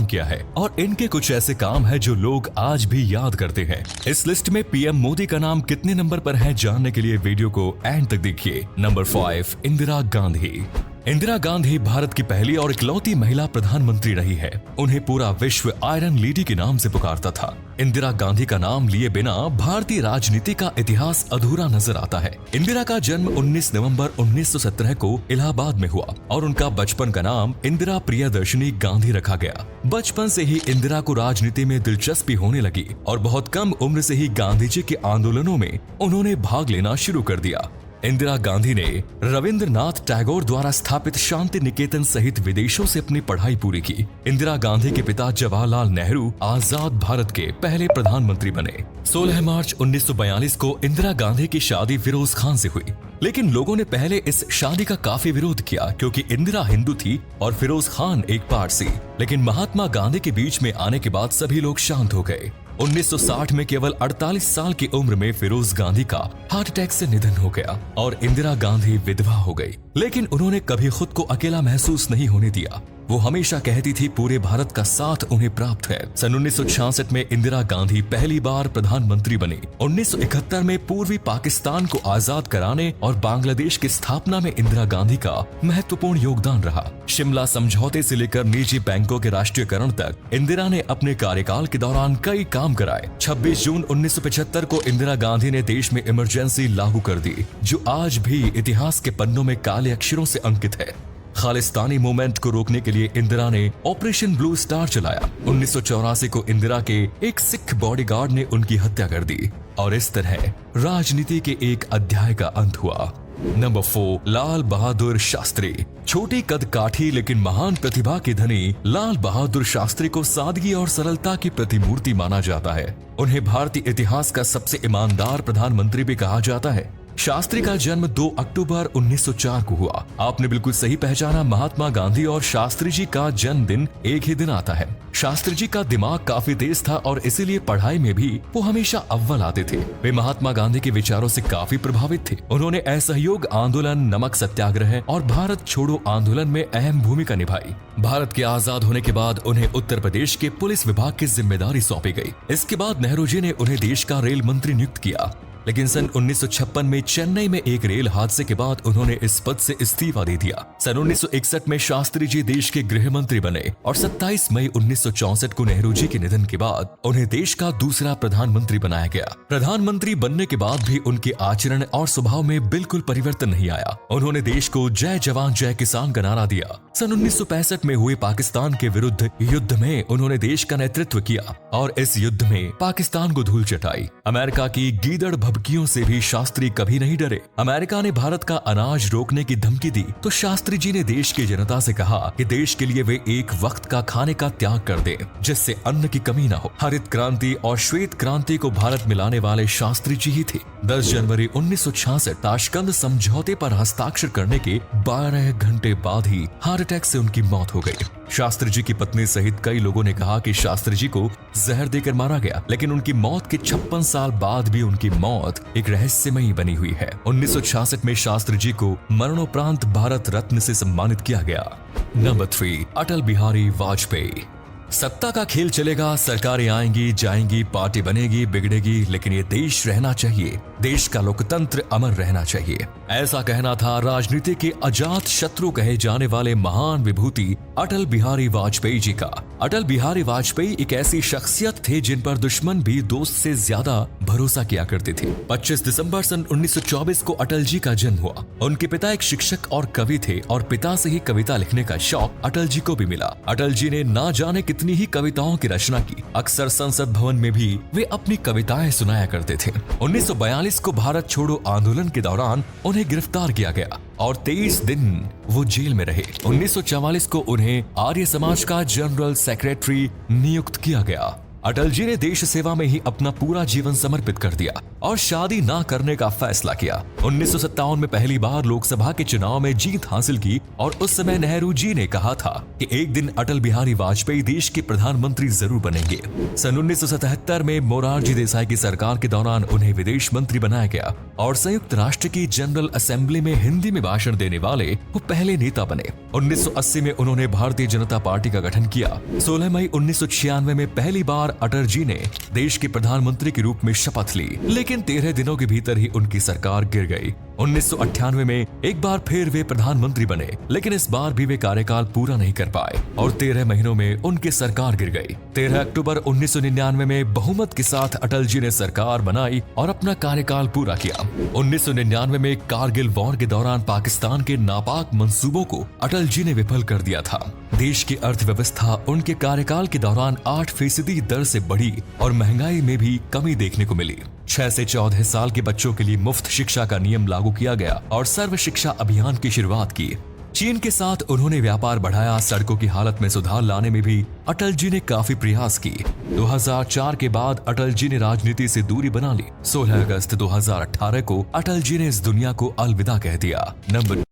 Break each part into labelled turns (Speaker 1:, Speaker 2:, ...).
Speaker 1: किया है और इनके कुछ ऐसे काम है जो लोग आज भी याद करते हैं। इस लिस्ट में पीएम मोदी का नाम कितने नंबर पर है जानने के लिए वीडियो को एंड तक देखिए। नंबर 5, इंदिरा गांधी। इंदिरा गांधी भारत की पहली और इकलौती महिला प्रधानमंत्री रही है। उन्हें पूरा विश्व आयरन लेडी के नाम से पुकारता था। इंदिरा गांधी का नाम लिए बिना भारतीय राजनीति का इतिहास अधूरा नजर आता है। इंदिरा का जन्म 19 नवंबर 1917 को इलाहाबाद में हुआ और उनका बचपन का नाम इंदिरा प्रियदर्शनी गांधी रखा गया। बचपन से ही इंदिरा को राजनीति में दिलचस्पी होने लगी और बहुत कम उम्र से ही गांधी जी के आंदोलनों में उन्होंने भाग लेना शुरू कर दिया। इंदिरा गांधी ने रविंद्रनाथ टैगोर द्वारा स्थापित शांति निकेतन सहित विदेशों से अपनी पढ़ाई पूरी की। इंदिरा गांधी के पिता जवाहरलाल नेहरू आजाद भारत के पहले प्रधानमंत्री बने। 16 मार्च 1942 को इंदिरा गांधी की शादी फिरोज खान से हुई, लेकिन लोगों ने पहले इस शादी का काफी विरोध किया क्योंकि इंदिरा हिंदू थी और फिरोज खान एक पारसी। लेकिन महात्मा गांधी के बीच में आने के बाद सभी लोग शांत हो गए। 1960 में केवल 48 साल की उम्र में फिरोज गांधी का हार्ट अटैक से निधन हो गया और इंदिरा गांधी विधवा हो गई। लेकिन उन्होंने कभी खुद को अकेला महसूस नहीं होने दिया। वो हमेशा कहती थी पूरे भारत का साथ उन्हें प्राप्त है। सन 1966 में इंदिरा गांधी पहली बार प्रधानमंत्री बनी। 1971 में पूर्वी पाकिस्तान को आजाद कराने और बांग्लादेश की स्थापना में इंदिरा गांधी का महत्वपूर्ण योगदान रहा। शिमला समझौते से लेकर निजी बैंकों के राष्ट्रीयकरण तक इंदिरा ने अपने कार्यकाल के दौरान कई काम कराए। 26 जून 1975 को इंदिरा गांधी ने देश में इमरजेंसी लागू कर दी, जो आज भी इतिहास के पन्नों में काले अक्षरों से अंकित है। खालिस्तानी मूवमेंट को रोकने के लिए इंदिरा ने ऑपरेशन ब्लू स्टार चलाया। 1984 को इंदिरा के एक सिख बॉडीगार्ड ने उनकी हत्या कर दी और इस तरह राजनीति के एक अध्याय का अंत हुआ। नंबर 4, लाल बहादुर शास्त्री। छोटी कद काठी लेकिन महान प्रतिभा के धनी लाल बहादुर शास्त्री को सादगी और सरलता की प्रतिमूर्ति माना जाता है। उन्हें भारतीय इतिहास का सबसे ईमानदार प्रधानमंत्री भी कहा जाता है। शास्त्री का जन्म 2 अक्टूबर 1904 को हुआ। आपने बिल्कुल सही पहचाना, महात्मा गांधी और शास्त्री जी का जन्मदिन एक ही दिन आता है। शास्त्री जी का दिमाग काफी तेज था और इसीलिए पढ़ाई में भी वो हमेशा अव्वल आते थे। वे महात्मा गांधी के विचारों से काफी प्रभावित थे। उन्होंने असहयोग आंदोलन, नमक सत्याग्रह और भारत छोड़ो आंदोलन में अहम भूमिका निभाई। भारत के आजाद होने के बाद उन्हें उत्तर प्रदेश के पुलिस विभाग की जिम्मेदारी सौंपी गई। इसके बाद नेहरू जी ने उन्हें देश का रेल मंत्री नियुक्त किया, लेकिन सन 1956 में चेन्नई में एक रेल हादसे के बाद उन्होंने इस पद से इस्तीफा दे दिया। सन 1961 में शास्त्री जी देश के गृह मंत्री बने और 27 मई 1964 को नेहरू जी के निधन के बाद उन्हें देश का दूसरा प्रधानमंत्री बनाया गया। प्रधानमंत्री बनने के बाद भी उनके आचरण और स्वभाव में बिल्कुल परिवर्तन नहीं आया। उन्होंने देश को जय जवान जय किसान का नारा दिया। सन 1965 में हुए पाकिस्तान के विरुद्ध युद्ध में उन्होंने देश का नेतृत्व किया और इस युद्ध में पाकिस्तान को धूल चटाई। अमेरिका की गीदड़ भभकियों से भी शास्त्री कभी नहीं डरे। अमेरिका ने भारत का अनाज रोकने की धमकी दी तो शास्त्री जी ने देश की जनता से कहा कि देश के लिए वे एक वक्त का खाने का त्याग कर दें, जिससे अन्न की कमी न हो। हरित क्रांति और श्वेत क्रांति को भारत में लाने वाले शास्त्री जी ही थे। 10 जनवरी 1966 ताशकंद समझौते पर हस्ताक्षर करने के 12 घंटे बाद ही हार्ट अटैक से उनकी मौत हो गई। शास्त्री जी की पत्नी सहित कई लोगों ने कहा कि शास्त्री जी को जहर देकर मारा गया, लेकिन उनकी मौत के 56 साल बाद भी उनकी मौत एक रहस्यमयी बनी हुई है। 1966 में शास्त्री जी को मरणोपरांत भारत रत्न से सम्मानित किया गया। नंबर 3, अटल बिहारी वाजपेयी। सत्ता का खेल चलेगा, सरकारें आएंगी जाएंगी, पार्टी बनेगी बिगड़ेगी, लेकिन ये देश रहना चाहिए, देश का लोकतंत्र अमर रहना चाहिए। ऐसा कहना था राजनीति के अजात शत्रु कहे जाने वाले महान विभूति अटल बिहारी वाजपेयी जी का। अटल बिहारी वाजपेयी एक ऐसी शख्सियत थे जिन पर दुश्मन भी दोस्त से ज्यादा भरोसा किया करते थे। 25 दिसंबर सन 1924 को अटल जी का जन्म हुआ। उनके पिता एक शिक्षक और कवि थे और पिता से ही कविता लिखने का शौक अटल जी को भी मिला। अटल जी ने ना जाने कितनी ही कविताओं की रचना की। अक्सर संसद भवन में भी वे अपनी कविताएं सुनाया करते थे। 1942 को भारत छोड़ो आंदोलन के दौरान उन्हें गिरफ्तार किया गया और 23 दिन वो जेल में रहे। 1944 को उन्हें आर्य समाज का जनरल सेक्रेटरी नियुक्त किया गया। अटल जी ने देश सेवा में ही अपना पूरा जीवन समर्पित कर दिया। और शादी ना करने का फैसला किया। 1957 में पहली बार लोकसभा के चुनाव में जीत हासिल की और उस समय नेहरू जी ने कहा था कि एक दिन अटल बिहारी वाजपेयी देश के प्रधानमंत्री जरूर बनेंगे। सन 1977 में मोरारजी देसाई की सरकार के दौरान उन्हें विदेश मंत्री बनाया गया और संयुक्त राष्ट्र की जनरल असेंबली में हिंदी में भाषण देने वाले वो पहले नेता बने। 1980 में उन्होंने भारतीय जनता पार्टी का गठन किया। 16 मई 1996 में पहली बार अटल जी ने देश के प्रधानमंत्री के रूप में शपथ ली, लेकिन 13 दिनों के भीतर ही उनकी सरकार गिर गई। 1998 में एक बार फिर वे प्रधानमंत्री बने, लेकिन इस बार भी वे कार्यकाल पूरा नहीं कर पाए और 13 महीनों में उनकी सरकार गिर गई। 13 अक्टूबर 1999 में बहुमत के साथ अटल जी ने सरकार बनाई और अपना कार्यकाल पूरा किया। 1999 में कारगिल वॉर के दौरान पाकिस्तान के नापाक मंसूबों को अटल जी ने विफल कर दिया था। देश की अर्थव्यवस्था उनके कार्यकाल के दौरान 8% दर से बढ़ी और महंगाई में भी कमी देखने को मिली। 6 से 14 साल के बच्चों के लिए मुफ्त शिक्षा का नियम लागू किया गया और सर्व शिक्षा अभियान की शुरुआत की। चीन के साथ उन्होंने व्यापार बढ़ाया। सड़कों की हालत में सुधार लाने में भी अटल जी ने काफी प्रयास किए। 2004 के बाद अटल जी ने राजनीति से दूरी बना ली। 16 अगस्त 2018 को अटल जी ने इस दुनिया को अलविदा कह दिया। नंबर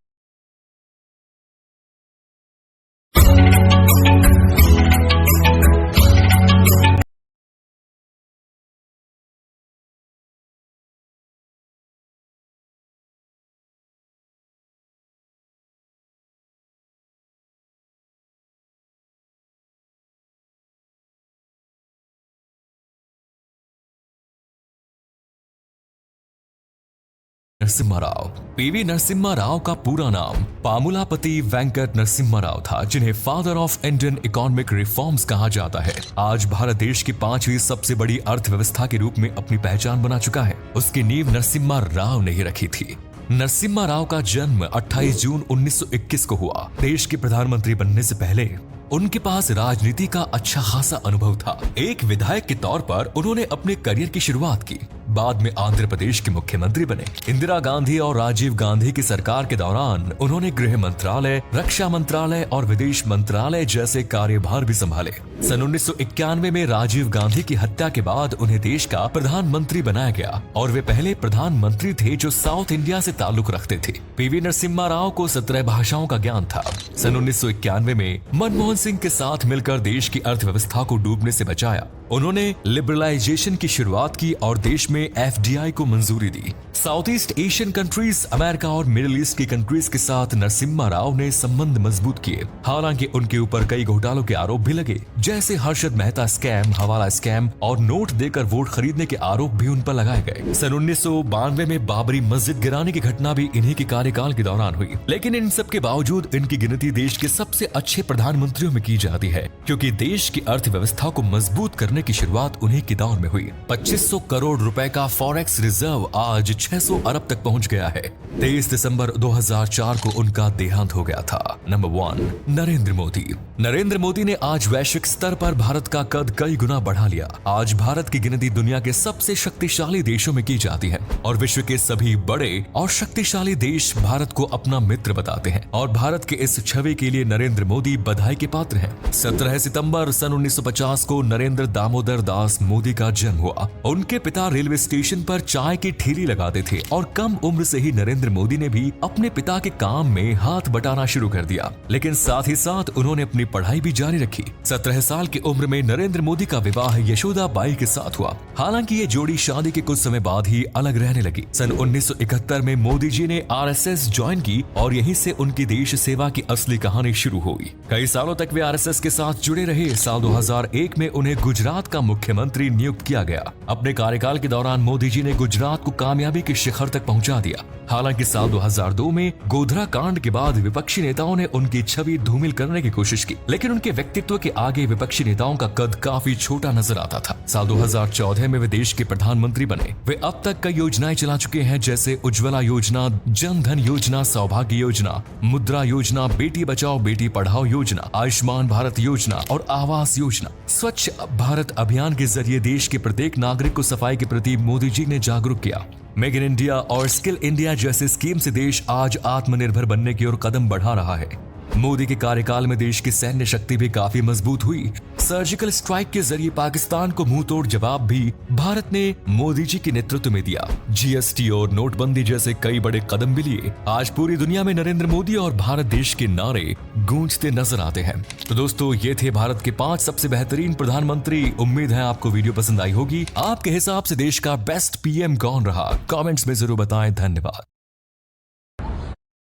Speaker 1: नरसिम्हा राव। पीवी नरसिम्हा राव का पूरा नाम पामुलापति वेंकट नरसिम्हा राव था, जिन्हें father of Indian economic reforms कहा जाता है। आज भारत देश की 5वीं सबसे बड़ी अर्थव्यवस्था के रूप में अपनी पहचान बना चुका है। उसकी नींव नरसिम्हा राव ने ही रखी थी। नरसिम्हा राव का जन्म 28 जून 1921 को हुआ। देश के प्रधानमंत्री बनने से पहले उनके पास राजनीति का अच्छा खासा अनुभव था। एक विधायक के तौर पर उन्होंने अपने करियर की शुरुआत की। बाद में आंध्र प्रदेश के मुख्यमंत्री बने। इंदिरा गांधी और राजीव गांधी की सरकार के दौरान उन्होंने गृह मंत्रालय, रक्षा मंत्रालय और विदेश मंत्रालय जैसे कार्यभार भी संभाले। सन 1991 में राजीव गांधी की हत्या के बाद उन्हें देश का प्रधानमंत्री बनाया गया और वे पहले प्रधानमंत्री थे जो साउथ इंडिया से ताल्लुक रखते थे। पीवी नरसिम्हा राव को 17 भाषाओं का ज्ञान था। सन 1991 में मनमोहन सिंह के साथ मिलकर देश की अर्थव्यवस्था को डूबने से बचाया। उन्होंने लिबरलाइजेशन की शुरुआत की और देश में एफडीआई को मंजूरी दी। South East Asian countries, America और मिडिल ईस्ट की कंट्रीज के साथ नरसिम्हा राव ने संबंध मजबूत किए। हालांकि उनके ऊपर कई घोटालों के आरोप भी लगे, जैसे हर्षद मेहता स्कैम, हवाला स्कैम और नोट देकर वोट खरीदने के आरोप भी उन पर लगाए गए। सन 1992 में बाबरी मस्जिद गिराने की घटना भी इन्हीं के कार्यकाल के दौरान हुई। लेकिन इन सब के बावजूद इनकी गिनती देश के सबसे अच्छे प्रधानमंत्रियों में की जाती है, क्योंकि देश की अर्थव्यवस्था को मजबूत करने की शुरुआत उन्हीं के दौर में हुई। 2500 करोड़ रुपए का फॉरेक्स रिजर्व आज 600 अरब तक पहुंच गया है। 23 दिसंबर 2004 को उनका देहांत हो गया था। नंबर 1, नरेंद्र मोदी। नरेंद्र मोदी ने आज वैश्विक स्तर पर भारत का कद कई गुना बढ़ा लिया। आज भारत की गिनती दुनिया के सबसे शक्तिशाली देशों में की जाती है और विश्व के सभी बड़े और शक्तिशाली देश भारत को अपना मित्र बताते हैं और भारत के इस छवि के लिए नरेंद्र मोदी बधाई के पात्र हैं। 17 सितंबर सन 1950 को नरेंद्र दामोदर दास मोदी का जन्म हुआ। उनके पिता रेलवे स्टेशन पर चाय की ठेली लगाते थे और कम उम्र से ही नरेंद्र मोदी ने भी अपने पिता के काम में हाथ बटाना शुरू कर दिया, लेकिन साथ ही साथ उन्होंने अपनी पढ़ाई भी जारी रखी। 17 साल की उम्र में नरेंद्र मोदी का विवाह यशोदा बाई के साथ हुआ। हालांकि ये जोड़ी शादी के कुछ समय बाद ही अलग रहने लगी। सन 1971 में मोदी जी ने आरएसएस ज्वाइन की और यहीं से उनकी देश सेवा की असली कहानी शुरू हुई। कई सालों तक वे आरएसएस के साथ जुड़े रहे। साल 2001 में उन्हें गुजरात का मुख्यमंत्री नियुक्त किया गया। अपने कार्यकाल के दौरान मोदी जी ने गुजरात को कामयाबी के शिखर तक पहुंचा दिया। हालांकि साल 2002 में गोधरा कांड के बाद विपक्षी नेताओं ने उनकी छवि धूमिल करने की कोशिश की, लेकिन उनके व्यक्तित्व के आगे विपक्षी नेताओं का कद काफी छोटा नजर आता था। साल 2014 में वे देश के प्रधानमंत्री बने। वे अब तक कई योजनाएं चला चुके हैं, जैसे उज्ज्वला योजना, जन धन योजना, सौभाग्य योजना, मुद्रा योजना, बेटी बचाओ बेटी पढ़ाओ योजना, आयुष्मान भारत योजना और आवास योजना। स्वच्छ भारत अभियान के जरिए देश के प्रत्येक नागरिक को सफाई के प्रति मोदी जी ने जागरूक किया। मेक इन इंडिया और स्किल इंडिया जैसे स्कीम से देश आज आत्मनिर्भर बनने की ओर कदम बढ़ा रहा है। मोदी के कार्यकाल में देश की सैन्य शक्ति भी काफी मजबूत हुई। सर्जिकल स्ट्राइक के जरिए पाकिस्तान को मुंहतोड़ जवाब भी भारत ने मोदी जी के नेतृत्व में दिया। जीएसटी और नोटबंदी जैसे कई बड़े कदम भी लिए। आज पूरी दुनिया में नरेंद्र मोदी और भारत देश के नारे गूंजते नजर आते हैं। तो दोस्तों, ये थे भारत के 5 सबसे बेहतरीन प्रधानमंत्री। उम्मीद है आपको वीडियो पसंद आई होगी। आपके हिसाब से देश का बेस्ट पीएम कौन रहा, कमेंट्स में जरूर बताएं। धन्यवाद।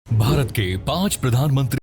Speaker 1: भारत के 5 प्रधानमंत्री